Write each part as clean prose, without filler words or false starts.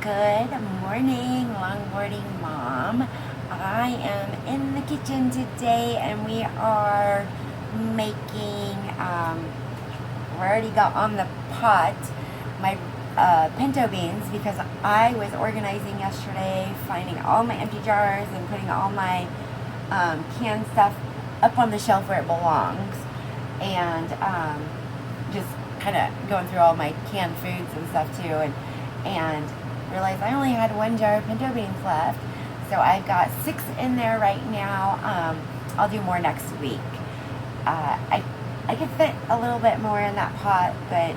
Good morning, longboarding mom. I am in the kitchen today and we are making, we already got on the pot my pinto beans because I was organizing yesterday, finding all my empty jars and putting all my canned stuff up on the shelf where it belongs, and just kind of going through all my canned foods and stuff too, and realized I only had one jar of pinto beans left, so I've got 6 in there right now. I'll do more next week. I could fit a little bit more in that pot, but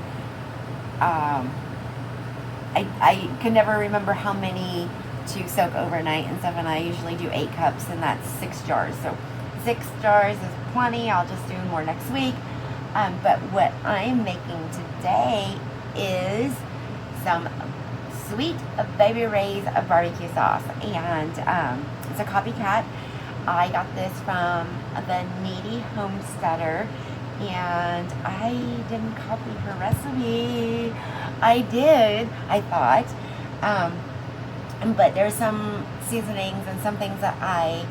I could never remember how many to soak overnight and stuff, and I usually do 8 cups, and that's 6 jars. So 6 jars is plenty. I'll just do more next week. But what I'm making today is some sweet Baby Ray's barbecue sauce, and it's a copycat. I got this from the Needy Homesteader, and I didn't copy her recipe. I did, I thought, but there's some seasonings and some things that I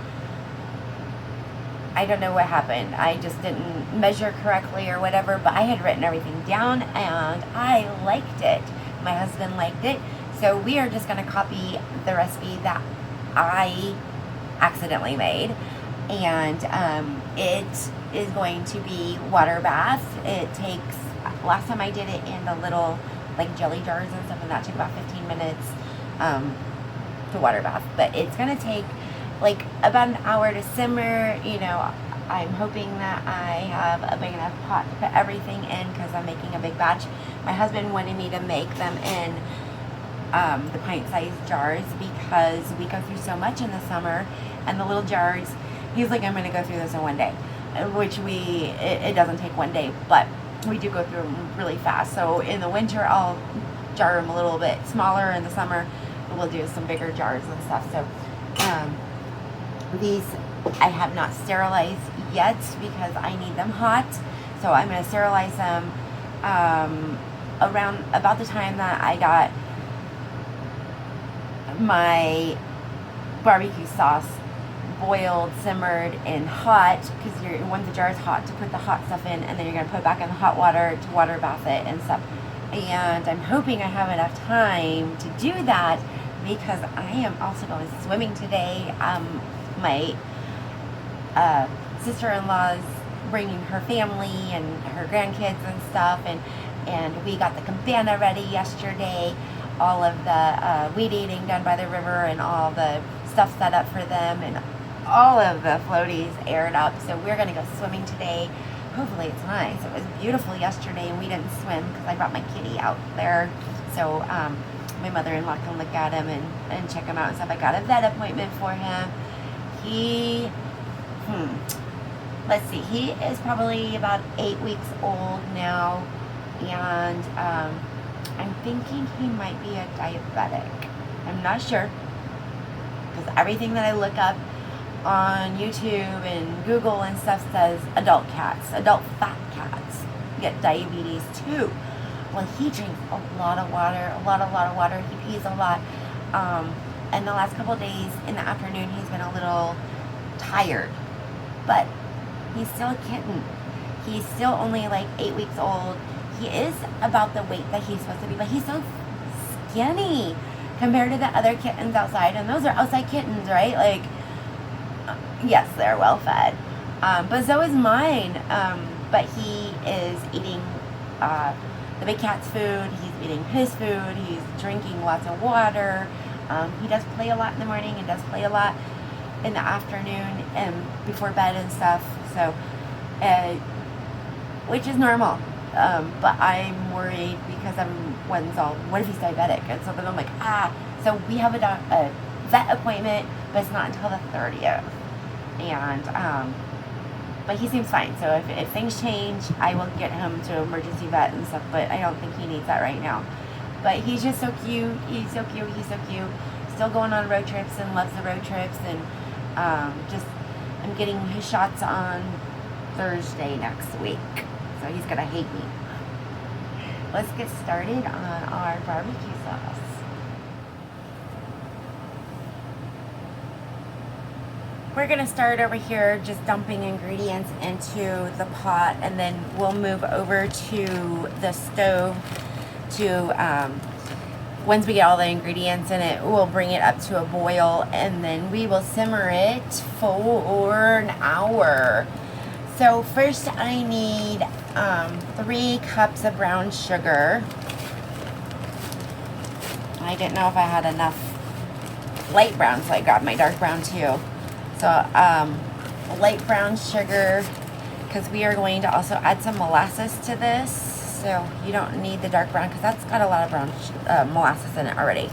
don't know what happened. I just didn't measure correctly or whatever, but I had written everything down and I liked it. My husband liked it. So we are just going to copy the recipe that I accidentally made. And it is going to be water bath. It takes, last time I did it in the little like jelly jars and stuff, and that took about 15 minutes to water bath. But it's going to take like about an hour to simmer. You know, I'm hoping that I have a big enough pot to put everything in because I'm making a big batch. My husband wanted me to make them in the pint-sized jars because we go through so much in the summer, and the little jars, he's like, I'm going to go through this in one day, which it doesn't take one day, but we do go through them really fast. So in the winter, I'll jar them a little bit smaller. In the summer, we'll do some bigger jars and stuff. So these I have not sterilized yet because I need them hot. So I'm going to sterilize them around about the time that I got my barbecue sauce boiled, simmered, and hot, because you want the jars hot to put the hot stuff in, and then you're going to put it back in the hot water to water bath it and stuff. And I'm hoping I have enough time to do that because I am also going swimming today. My sister-in-law's bringing her family and her grandkids and stuff, and we got the cabana ready yesterday, all of the weed eating done by the river and all the stuff set up for them, and all of the floaties aired up. So we're going to go swimming today. Hopefully it's nice. It was beautiful yesterday, and we didn't swim because I brought my kitty out there, so my mother-in-law can look at him and check him out and stuff. I got a vet appointment for him. Let's see, he is probably about 8 weeks old now, and I'm thinking he might be a diabetic. I'm not sure, because everything that I look up on YouTube and Google and stuff says adult fat cats get diabetes too. Well, he drinks a lot of water, a lot of water. He pees a lot. And the last couple of days in the afternoon, he's been a little tired, but he's still a kitten. He's still only like 8 weeks old. He is about the weight that he's supposed to be, but he's so skinny compared to the other kittens outside, and those are outside kittens, right? Like, yes, they're well fed, but so is mine. But he is eating the big cat's food. He's eating his food. He's drinking lots of water. He does play a lot in the morning and does play a lot in the afternoon and before bed and stuff. So, which is normal. But I'm worried because one's all, what if he's diabetic? And so then I'm like, so we have a vet appointment, but it's not until the 30th. And, but he seems fine. So if things change, I will get him to emergency vet and stuff, but I don't think he needs that right now. But he's just so cute. He's so cute. He's so cute. Still going on road trips and loves the road trips. And I'm getting his shots on Thursday next week. So he's going to hate me. Let's get started on our barbecue sauce. we're gonna start over here just dumping ingredients into the pot, and then we'll move over to the stove to once we get all the ingredients in it, we'll bring it up to a boil, and then we will simmer it for an hour. So first I need 3 cups of brown sugar. I didn't know if I had enough light brown, so I grabbed my dark brown too. So light brown sugar, because we are going to also add some molasses to this. So you don't need the dark brown because that's got a lot of brown molasses in it already.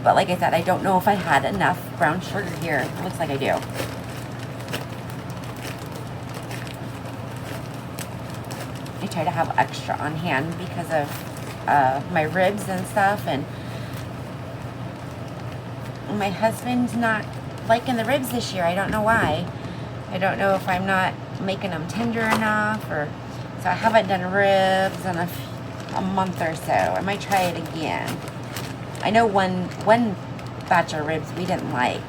But like I said, I don't know if I had enough brown sugar here. It looks like I do. I try to have extra on hand because of my ribs and stuff, and my husband's not liking the ribs this year. I don't know why. I don't know if I'm not making them tender enough, or so I haven't done ribs in a month or so. I might try it again. I know one batch of ribs we didn't like.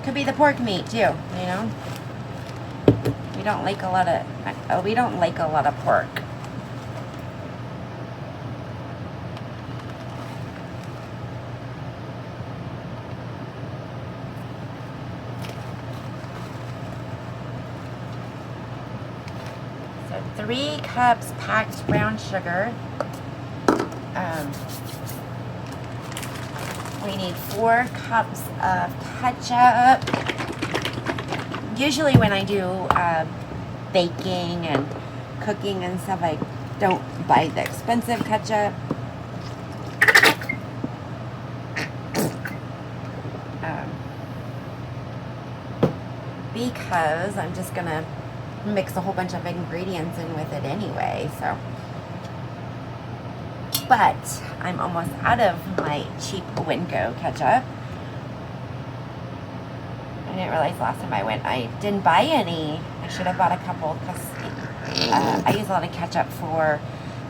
Could be the pork meat too, you know. We don't like a lot of pork. So 3 cups packed brown sugar. We need 4 cups of ketchup. Usually when I do baking and cooking and stuff, I don't buy the expensive ketchup. Because I'm just going to mix a whole bunch of ingredients in with it anyway, so. But I'm almost out of my cheap Winco ketchup. I didn't realize last time I went I didn't buy any. I should have bought a couple because I use a lot of ketchup for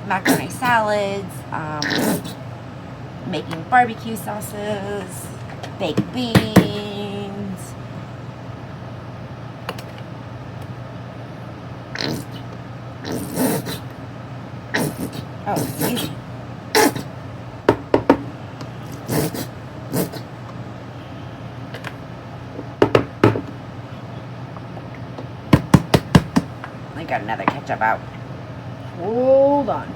macaroni salads, making barbecue sauces, baked beans. Oh, excuse me. I got another ketchup out. Hold on.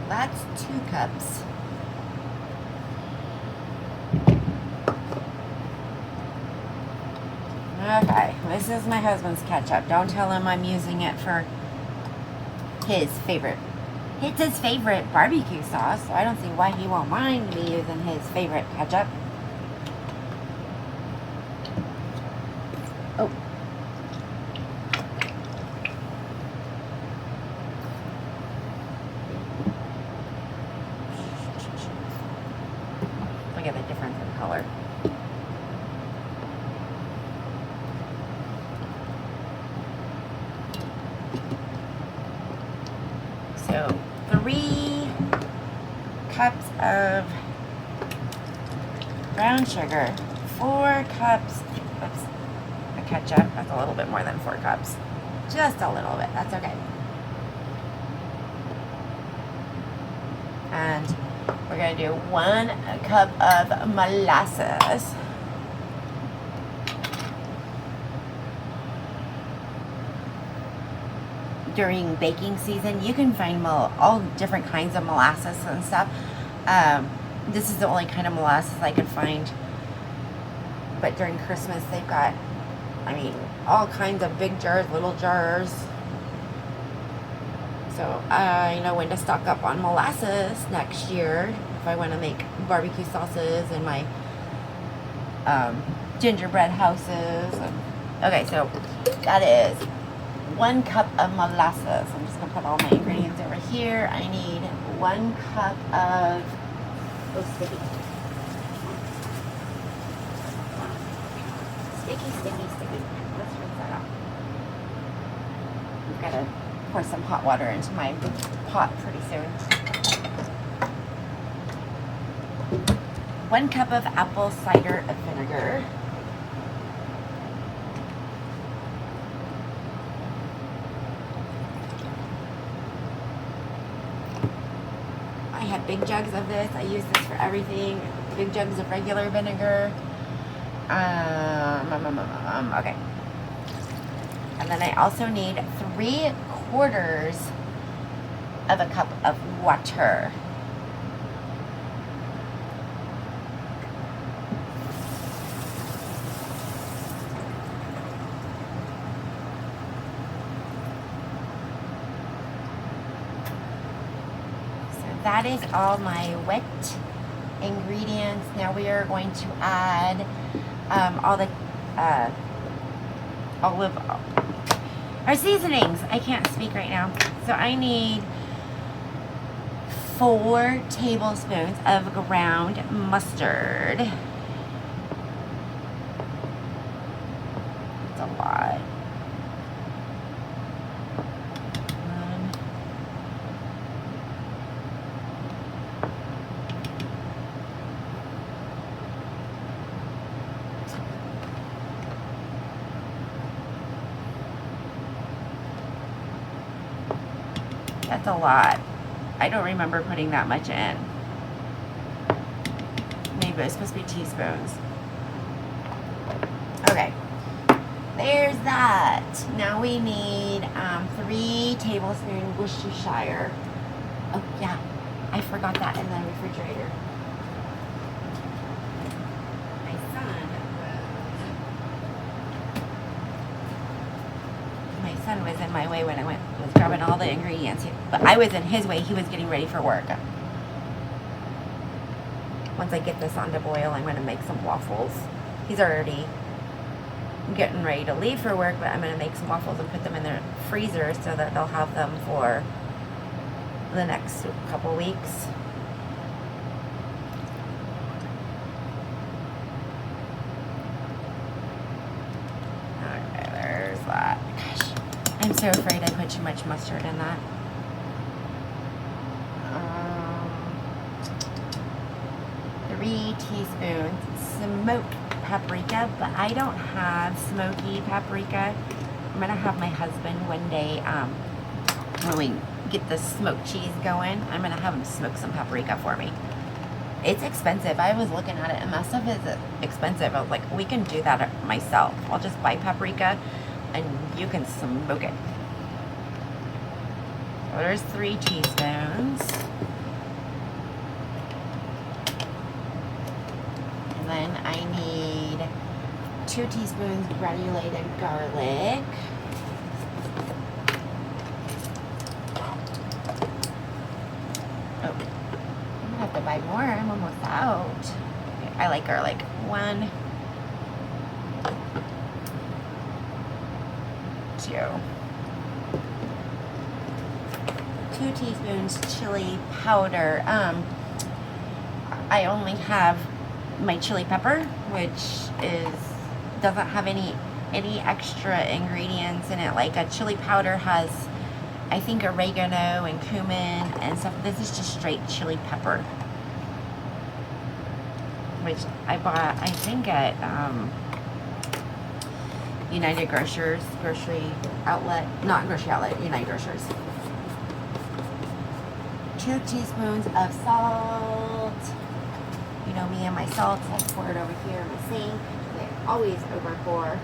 That's 2 cups. Okay, this is my husband's ketchup. Don't tell him I'm using it for his favorite. It's his favorite barbecue sauce, so I don't see why he won't mind me using his favorite ketchup. Oh. Look at the difference in color. So 3 cups of brown sugar, 4 cups of ketchup. That's a little bit more than 4 cups. Just a little bit. That's okay. And we're going to do 1 cup of molasses. During baking season, you can find all different kinds of molasses and stuff. This is the only kind of molasses I could find. But during Christmas, they've got, I mean, all kinds of big jars, little jars. So I know when to stock up on molasses next year if I want to make barbecue sauces and my gingerbread houses. Okay, so that is 1 cup of molasses. I'm just going to put all my ingredients over here. I need 1 cup of, oh, sticky. sticky, sticky, sticky. Let's rinse that out. We've got to pour some hot water into my pot pretty soon. 1 cup of apple cider vinegar. I have big jugs of this. I use this for everything. Big jugs of regular vinegar. Okay. And then I also need 3/4 of a cup of water. That is all my wet ingredients. Now we are going to add all the our seasonings. I can't speak right now. So I need 4 tablespoons of ground mustard. That's a lot. That's a lot. I don't remember putting that much in. Maybe it's supposed to be teaspoons. Okay. There's that. Now we need 3 tablespoons Worcestershire. Oh yeah, I forgot that in the refrigerator. My son was in my way when I was grabbing all the ingredients, but I was in his way. He was getting ready for work. Once I get this on to boil, I'm going to make some waffles. He's already getting ready to leave for work, but I'm going to make some waffles and put them in the freezer so that they'll have them for the next couple weeks. Okay, there's that. Gosh, I'm so afraid I put too much mustard in that. 3 teaspoons smoked paprika, but I don't have smoky paprika. I'm gonna have my husband one day, when we get the smoked cheese going, I'm gonna have him smoke some paprika for me. It's expensive. I was looking at it and that stuff is expensive. I was like, we can do that myself. I'll just buy paprika and you can smoke it. So there's 3 teaspoons. And then I need 2 teaspoons granulated garlic. Oh, I'm gonna have to buy more. I'm almost out. Okay, I like garlic. 1, 2 teaspoons chili powder. I only have my chili pepper, which doesn't have any extra ingredients in it. Like a chili powder has, I think, oregano and cumin and stuff. This is just straight chili pepper, which I bought, I think, at United Grocers, grocery outlet, not grocery outlet, United Grocers. 2 teaspoons of salt. You know me and my salt, so I pour it over here in the sink. I always over pour.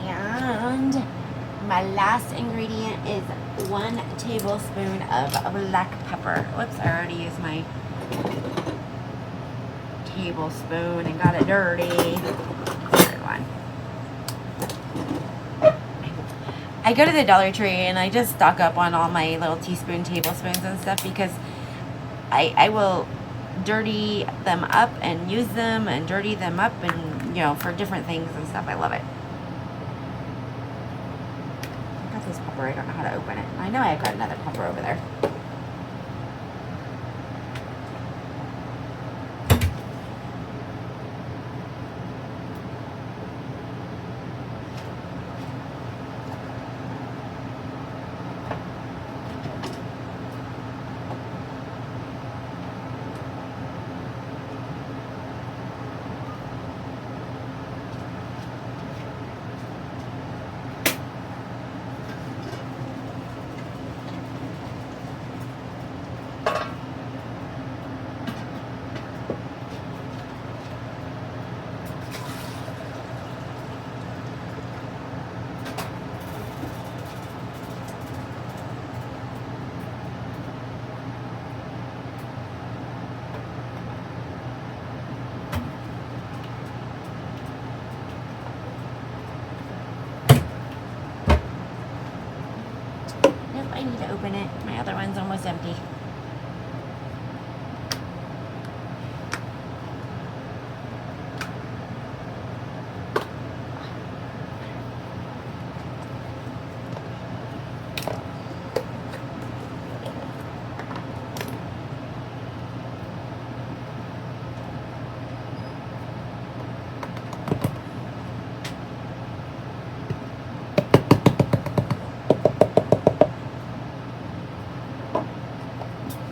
And my last ingredient is 1 tablespoon of black pepper. Whoops, I already used my tablespoon and got it dirty. Third one. I go to the Dollar Tree and I just stock up on all my little teaspoon, tablespoons and stuff because I will dirty them up and use them and dirty them up and, you know, for different things and stuff. I love it. I got this pepper. I don't know how to open it. I know I got another pepper over there. need to open it. My other one's almost empty.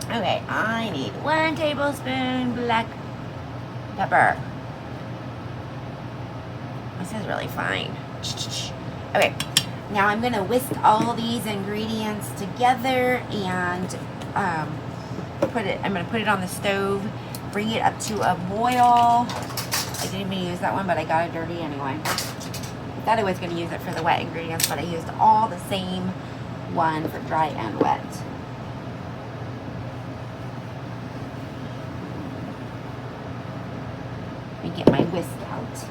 Okay, I need 1 tablespoon black pepper. This is really fine. Okay, now I'm gonna whisk all these ingredients together and I'm gonna put it on the stove, bring it up to a boil. I didn't even use that one, but I got it dirty anyway. I thought I was gonna use it for the wet ingredients, but I used all the same one for dry and wet. Get my whisk out.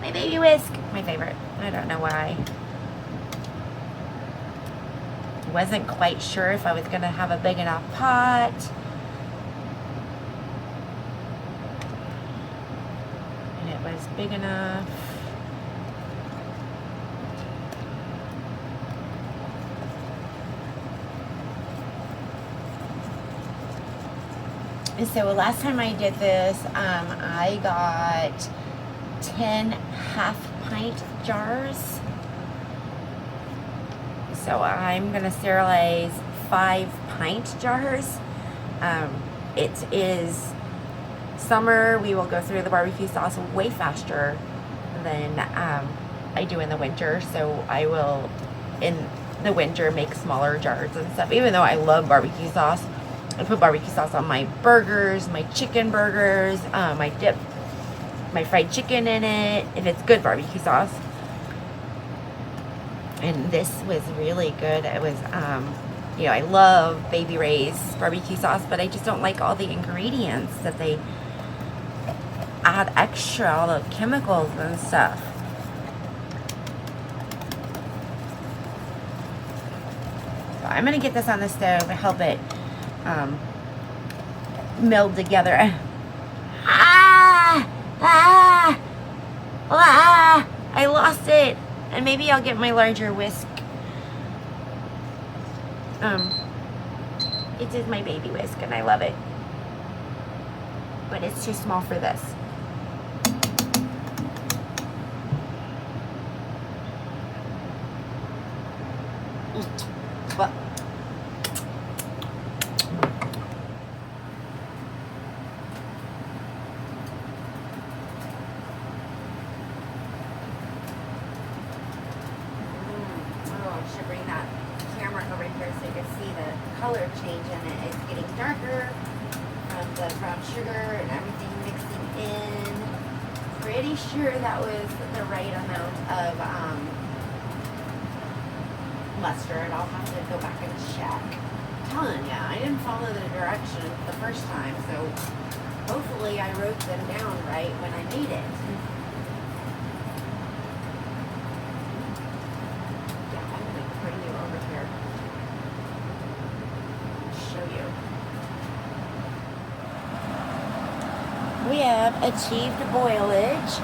My baby whisk, my favorite. I don't know why. Wasn't quite sure if I was gonna have a big enough pot. And it was big enough. So last time I did this, I got 10 half-pint jars. So I'm gonna sterilize 5-pint jars. It is summer. We will go through the barbecue sauce way faster than I do in the winter. So I will, in the winter, make smaller jars and stuff. Even though I love barbecue sauce. I put barbecue sauce on my burgers, my chicken burgers, my dip my fried chicken in it, if it's good barbecue sauce. And this was really good. It was, you know, I love Baby Ray's barbecue sauce, but I just don't like all the ingredients that they add extra, all the chemicals and stuff. So I'm going to get this on the stove to help it meld together. I lost it. And maybe I'll get my larger whisk. It is my baby whisk and I love it. But it's too small for this. But should bring that camera over here so you can see the color change in it. It's getting darker from the brown sugar and everything mixing in. Pretty sure that was the right amount of mustard. I'll have to go back and check. I'm telling ya, I didn't follow the directions the first time, so hopefully I wrote them down right when I made it. We have achieved boilage.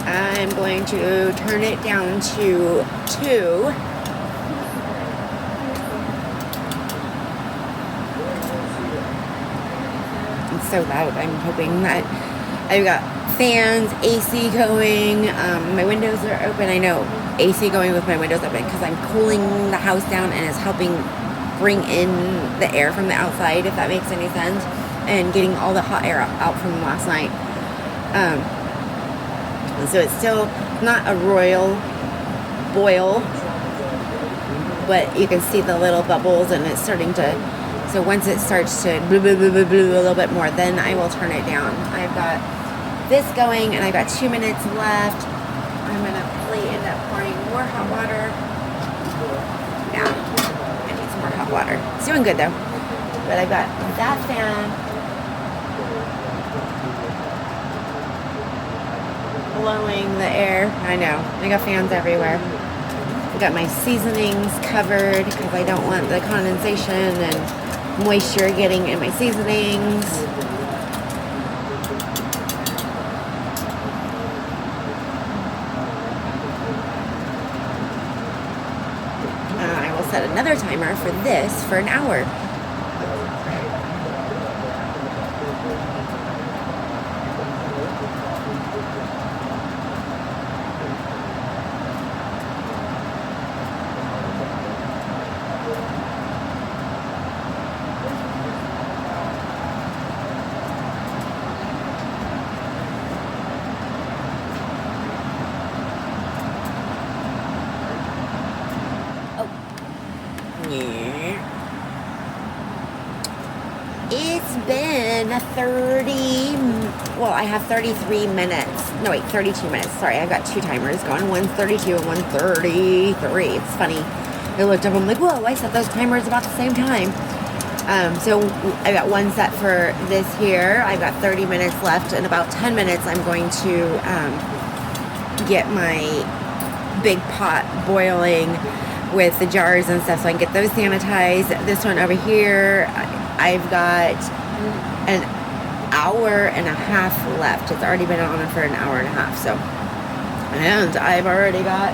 I'm going to turn it down to 2. It's so loud. I'm hoping that I've got fans, AC going. My windows are open. I know. AC going with my windows open because I'm cooling the house down and it's helping bring in the air from the outside, if that makes any sense, and getting all the hot air out from last night. So it's still not a royal boil, but you can see the little bubbles and it's starting to, so once it starts to blue, blue, blue, blue, blue a little bit more, then I will turn it down. I've got this going and I've got 2 minutes left. I'm going to end up pouring more hot water. Yeah, I need some more hot water. It's doing good though. But I've got that fan blowing the air. I know. I got fans everywhere. I got my seasonings covered because I don't want the condensation and moisture getting in my seasonings. I will set another timer for this for an hour. It's been I have 33 minutes. No, wait, 32 minutes. Sorry, I've got two timers going. One's 32 and one's 33. It's funny. I looked up, I'm like, whoa, I set those timers about the same time. So I got one set for this here. I've got 30 minutes left. In about 10 minutes, I'm going to get my big pot boiling with the jars and stuff so I can get those sanitized. This one over here, I've got an hour and a half left. It's already been on for an hour and a half. So, and I've already got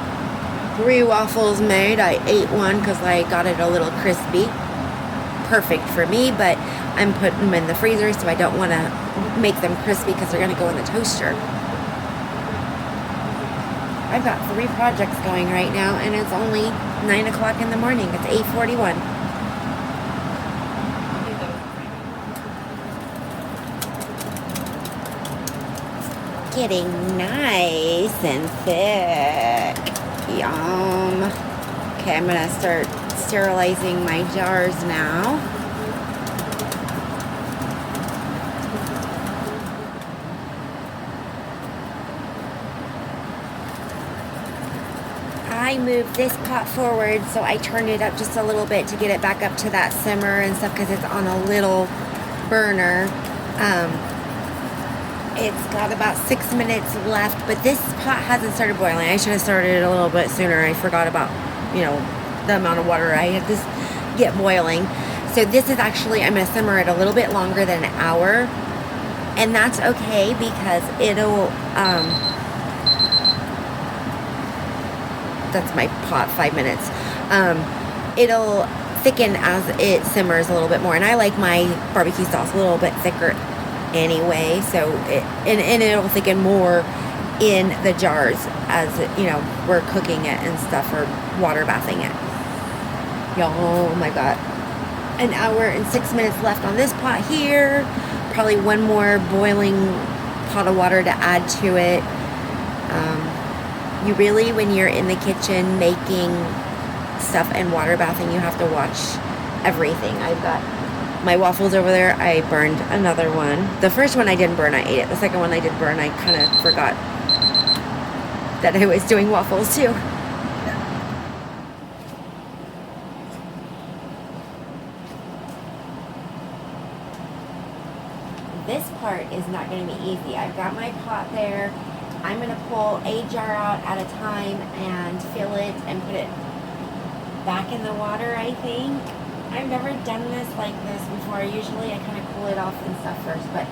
3 waffles made. I ate one because I got it a little crispy. Perfect for me, but I'm putting them in the freezer so I don't want to make them crispy because they're going to go in the toaster. I've got 3 projects going right now and it's only 9 o'clock in the morning. It's 8:41. Getting nice and thick. Yum. Okay, I'm gonna start sterilizing my jars now. I moved this pot forward, so I turned it up just a little bit to get it back up to that simmer and stuff because it's on a little burner. It's got about 6 minutes left, but this pot hasn't started boiling. I should have started it a little bit sooner. I forgot about, the amount of water I had to get boiling. So this is actually, I'm going to simmer it a little bit longer than an hour, and that's okay because it'll, that's my pot, 5 minutes. It'll thicken as it simmers a little bit more, and I like my barbecue sauce a little bit thicker anyway, so and it'll thicken more in the jars as we're cooking it and stuff, or water bathing it. Oh my god, an hour and 6 minutes left on this pot here. Probably one more boiling pot of water to add to it. You really, when you're in the kitchen making stuff and water bathing, you have to watch everything. I've got my waffles over there. I burned another one. The first one I didn't burn, I ate it. The second one I did burn. I kind of forgot that I was doing waffles too. This part is not going to be easy. I've got my pot there. I'm going to pull a jar out at a time and fill it and put it back in the water, I think. I've never done this like this before. Usually I kind of cool it off and stuff first, but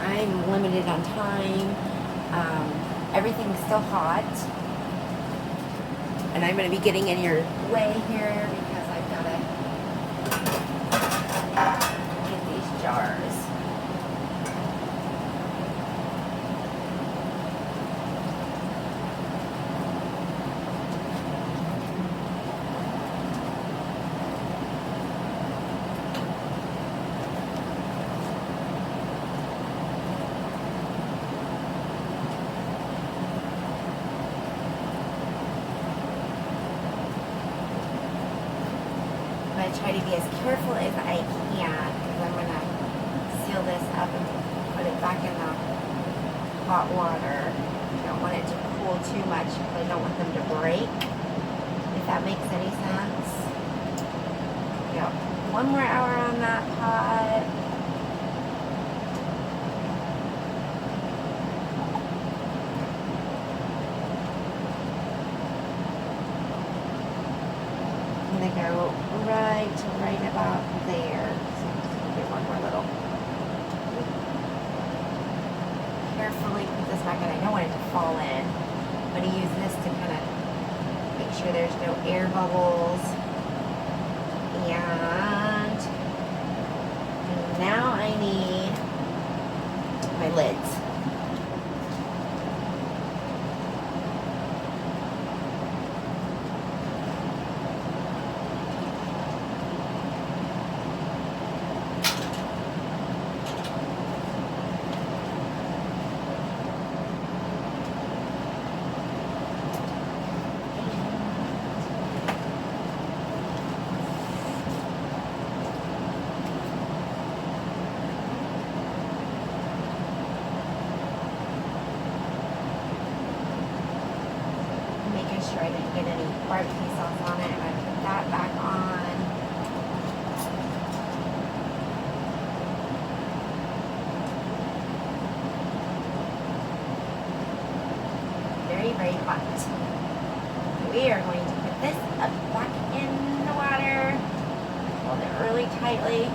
I'm limited on time. Everything's still hot. And I'm going to be getting in your way here because I've got to get these jars. Try to be as careful as I can because I'm going to seal this up and put it back in the hot water. I don't want it to cool too much because I don't want them to break, if that makes any sense. Yep. One more hour on that pot. go right about there. So I'm just gonna get one more little. Carefully put this back in. I don't want it to fall in. I'm gonna use this to kind of make sure there's no air bubbles. And now I need my lids. Sure I didn't get any barbecue sauce on it, and I put that back on. Very hot. We are going to put this up back in the water. Hold it really tightly.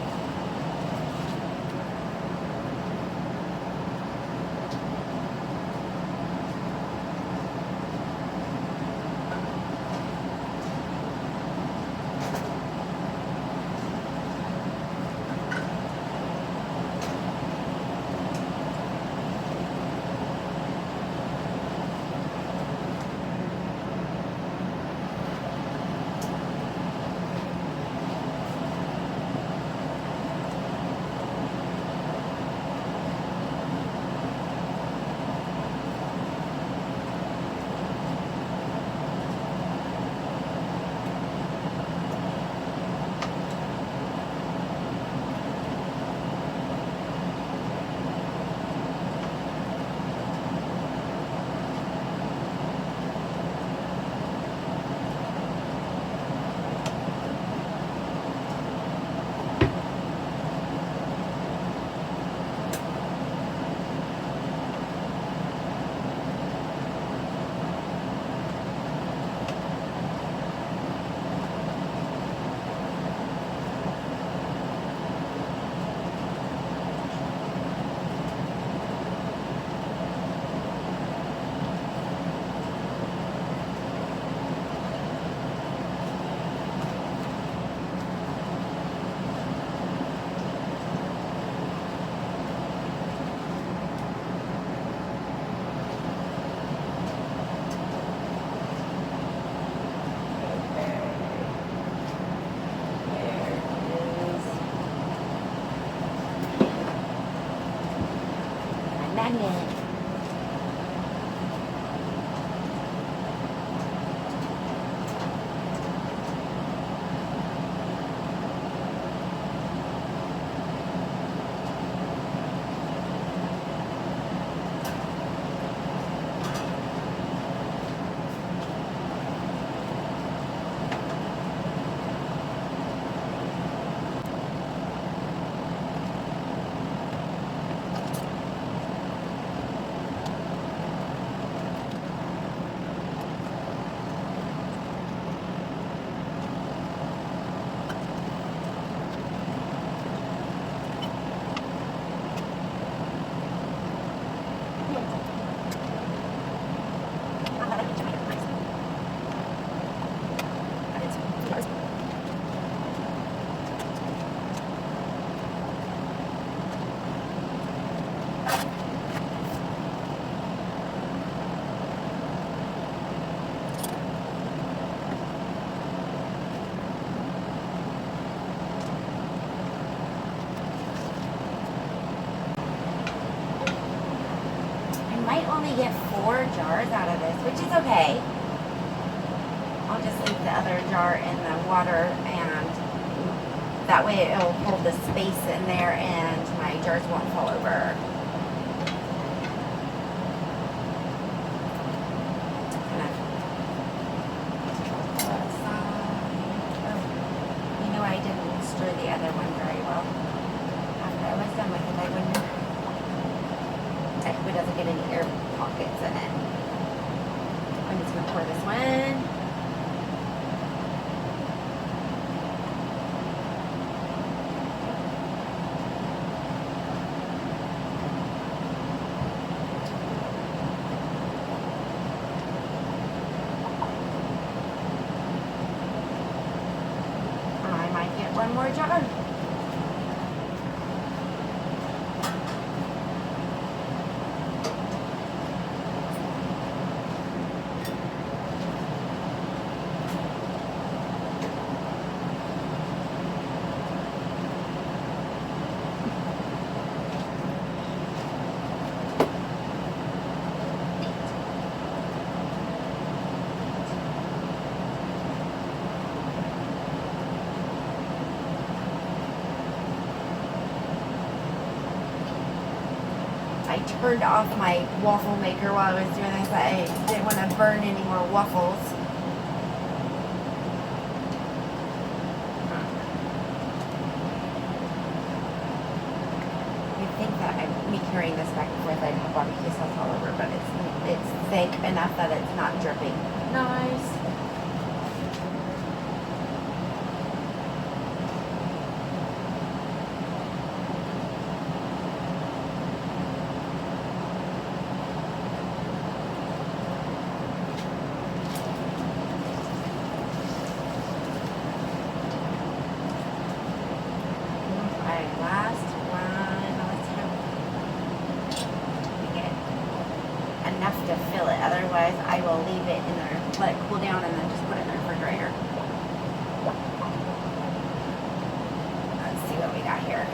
Magnet. Only get 4 jars out of this, which is okay. I'll just leave the other jar in the water, and that way it'll hold the space in there and my jars won't fall over. You know, I didn't stir the other one very well. After I was done with it, I wouldn't. I hope it doesn't get any air pockets in it. I'm just gonna pour this one. I turned off my waffle maker while I was doing this. I didn't want to burn any more waffles. I think that me carrying this back and forth, I'd have barbecue sauce all over, but it's thick enough that it's not dripping. Nice. Enough to fill it, otherwise I will leave it in there, let it cool down, and then just put it in the refrigerator. Let's see what we got here.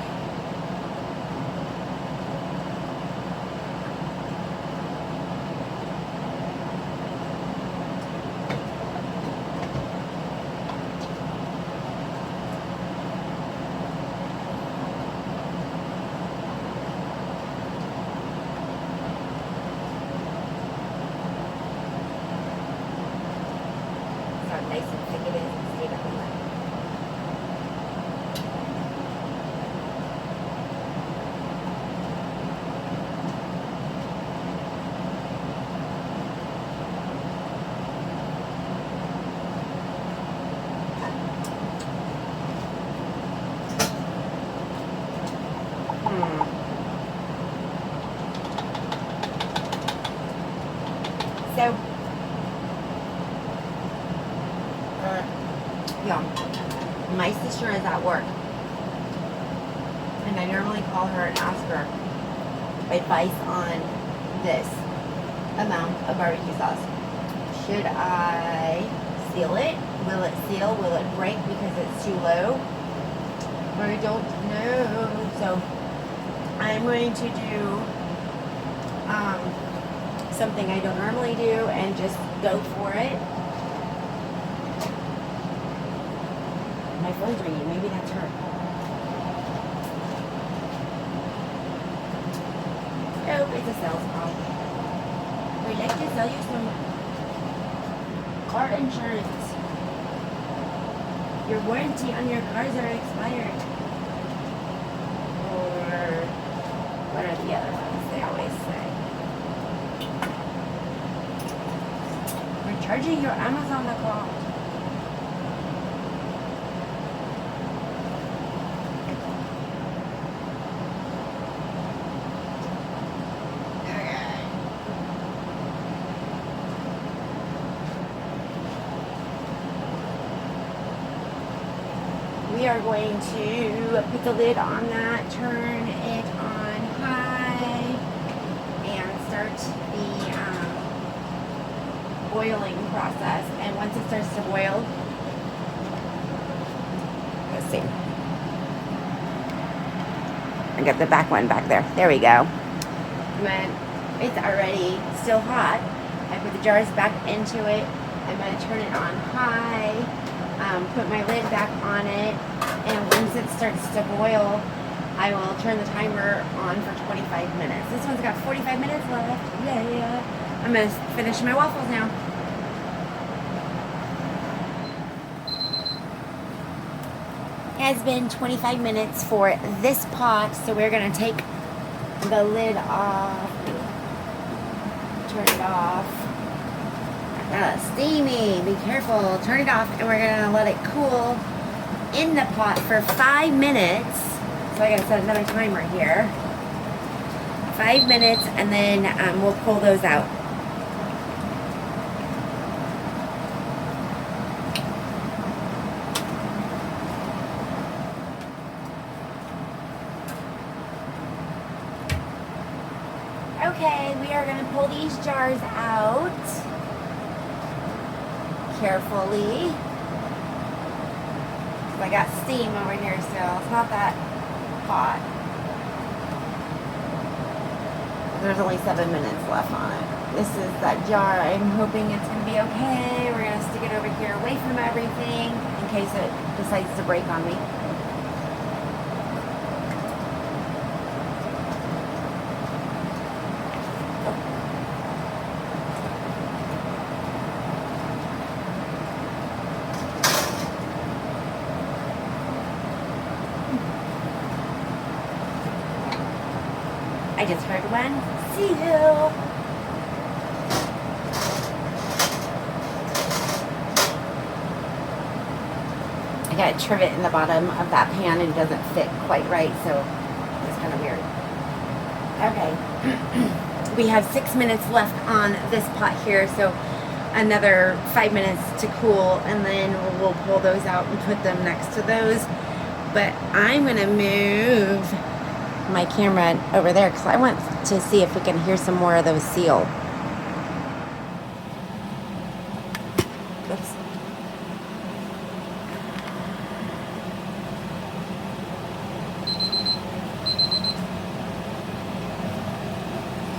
Nice and thick it is and stayed up in there. So yeah, my sister is at work, and I normally call her and ask her advice on this amount of barbecue sauce. Should I seal it? Will it seal? Will it break because it's too low? I don't know. So I'm going to do something I don't normally do and just go for it. My phone's ringing. Maybe that's her. Oh, it's a sales call. We'd like to sell you some car insurance. Your warranty on your cars are expired. Or what are the other ones they always say? We're charging your Amazon account. We are going to put the lid on that, turn it on high, and start the boiling process. And once it starts to boil, let's see. I got the back one back there. There we go. When it's already still hot, I put the jars back into it. I'm going to turn it on high. Put my lid back on it, and once it starts to boil, I will turn the timer on for 25 minutes. This one's got 45 minutes left. Yeah. I'm going to finish my waffles now. It has been 25 minutes for this pot, so we're going to take the lid off, turn it off. Steamy, be careful, turn it off, and we're gonna let it cool in the pot for 5 minutes. So I gotta set another timer here. 5 minutes, and then we'll pull those out. Okay, we are gonna pull these jars out. Carefully. I got steam over here still. It's not that hot. There's only 7 minutes left on it. This is that jar. I'm hoping it's going to be okay. We're going to stick it over here away from everything in case it decides to break on me. I just heard one seal. I got a trivet in the bottom of that pan and it doesn't fit quite right, so it's kind of weird. Okay. We have 6 minutes left on this pot here, so another 5 minutes to cool, and then we'll pull those out and put them next to those. But I'm gonna move my camera over there because I want to see if we can hear some more of those seal. Oops.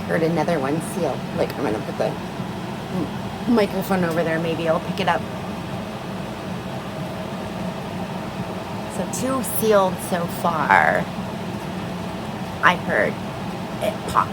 Heard another one seal. Like, I'm gonna put the microphone over there, maybe I'll pick it up. So 2 sealed so far. I heard it pop.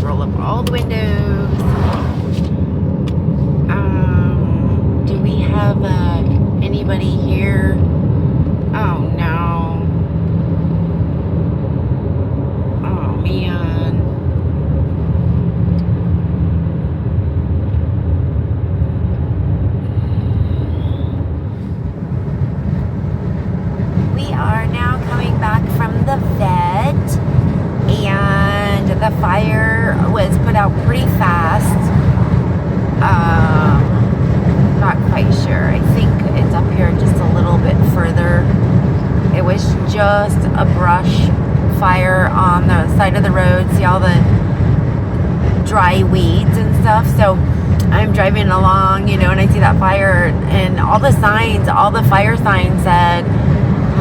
roll up all the windows. Do we have anybody here? Oh no. Oh man. We are now coming back from the vet, and the fire was put out pretty fast. Not quite sure. I think it's up here just a little bit further. It was just a brush fire on the side of the road. See all the dry weeds and stuff. So I'm driving along, and I see that fire, and all the fire signs said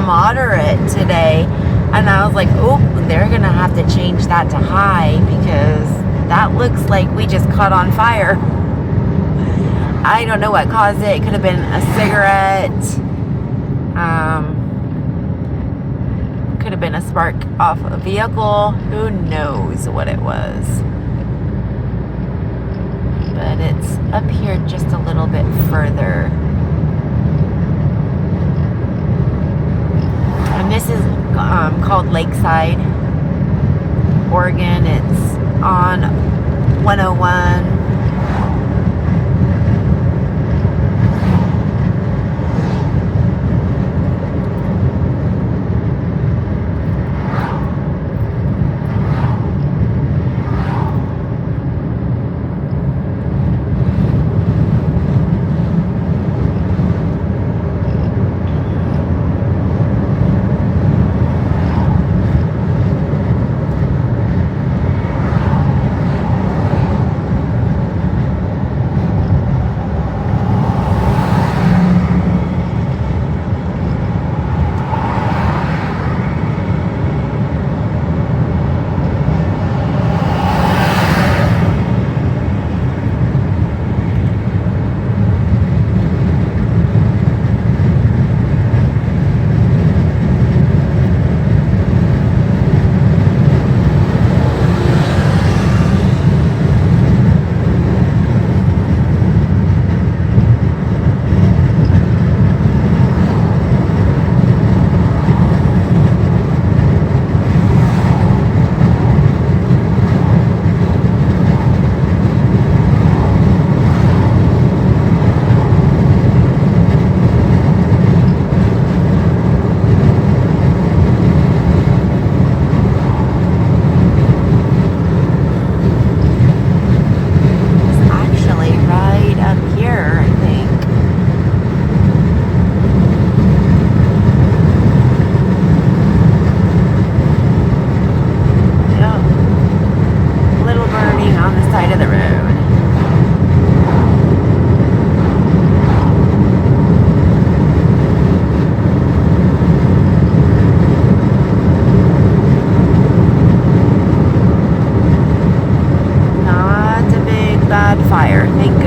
moderate today. And I was like, oh, they're going to have to change that to high, because that looks like we just caught on fire. I don't know what caused it. It could have been a cigarette. Could have been a spark off a vehicle. Who knows what it was. But it's up here just a little bit further. And this is called Lakeside, Oregon. It's on 101. Fire. Thank